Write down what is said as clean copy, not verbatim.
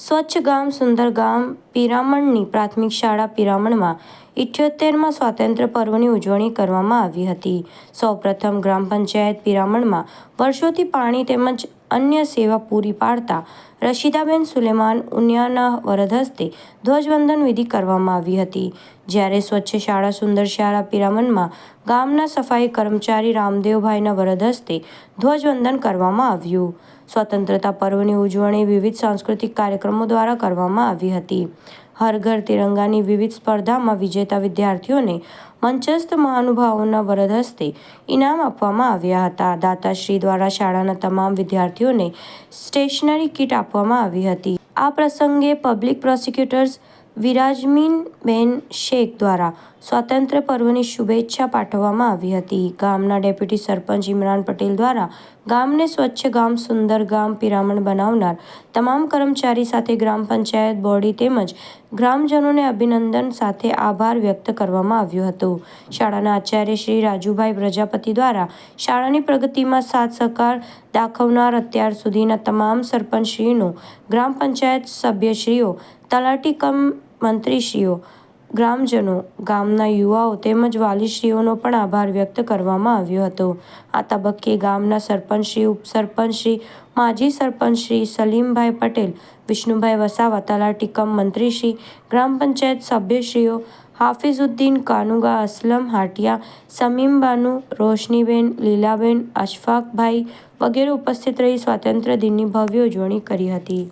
સ્વચ્છ ગામ સુંદર ગામ પિરામણની પ્રાથમિક શાળા પિરામણમાં 78માં સ્વાતંત્ર્ય પર્વની ઉજવણી કરવામાં આવી હતી। સૌપ્રથમ ગ્રામ પંચાયત પિરામણમાં વર્ષોથી પાણી તેમજ અન્ય સેવા પૂરી પાડતા રશીદાબેન સુલેમાન ઉનિયાના વરદ હસ્તે ધ્વજવંદન વિધિ કરવામાં આવી હતી। જ્યારે સ્વચ્છ શાળા સુંદર શાળા પિરામણમાં ગામના સફાઈ કર્મચારી રામદેવભાઈના વરદ હસ્તે ધ્વજવંદન કરવામાં આવ્યું। સ્વતંત્રતા પર્વની ઉજવણી વિવિધ સાંસ્કૃતિક કાર્યક્રમો દ્વારા કરવામાં આવી હતી। હર ઘર તિરંગાની વિવિધ સ્પર્ધામાં વિજેતા વિદ્યાર્થીઓને મંચસ્થ મહાનુભાવોના વરદ હસ્તે ઇનામ આપવામાં આવ્યા હતા। દાતાશ્રી દ્વારા શાળાના તમામ વિદ્યાર્થીઓને સ્ટેશનરી કીટ આપવામાં આવી હતી। આ પ્રસંગે પબ્લિક પ્રોસિક્યુટર્સ વિરાજમીનબેન શેખ દ્વારા સ્વાતંત્ર્ય પર્વની શુભેચ્છા પાઠવવામાં આવી હતી। ગામના ડેપ્યુટી સરપંચ ઇમરાન પટેલ દ્વારા ગામને સ્વચ્છ ગામ સુંદર ગામ પિરામણ બનાવનાર તમામ કર્મચારી સાથે ગ્રામ પંચાયત બોડી તેમજ ગ્રામજનોને અભિનંદન સાથે આભાર વ્યક્ત કરવામાં આવ્યો હતો। શાળાના આચાર્ય શ્રી રાજુભાઈ પ્રજાપતિ દ્વારા શાળાની પ્રગતિમાં સાથ સહકાર દાખવનાર અત્યાર સુધીના તમામ સરપંચશ્રીનો, ગ્રામ પંચાયત સભ્યશ્રીઓ, તલાટી કમ મંત્રીશ્રીઓ, ગ્રામજનો, ગામના યુવાઓ તેમજ વાલીશ્રીઓનો પણ આભાર વ્યક્ત કરવામાં આવ્યો હતો। આ તબક્કે ગામના સરપંચશ્રી, ઉપસરપંચશ્રી, માજી સરપંચશ્રી સલીમભાઈ પટેલ, વિષ્ણુભાઈ વસાવા, તલાટી કમ મંત્રીશ્રી, ગ્રામ પંચાયત સભ્યશ્રીઓ, હાફિઝુદ્દીન કાનુગા, અસલમ હાટિયા, સમીમ બાનુ, રોશનીબેન, લીલાબેન, અશફાકભાઈ વગેરે ઉપસ્થિત રહી સ્વાતંત્ર્ય દિનની ભવ્ય ઉજવણી કરી હતી।